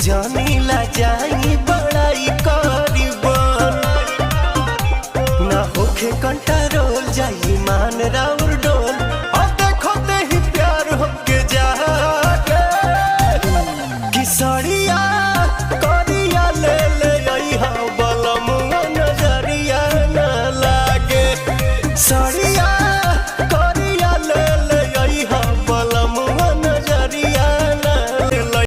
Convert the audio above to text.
जानी ला जाई बड़ाई करीबन ना होखे कंट्रोल जाई मान राउर डोल और देखो ते ही प्यार होके जागे किसरिया करिया ले ले आई हा बलमुआ नजरिया ना लागे सरिया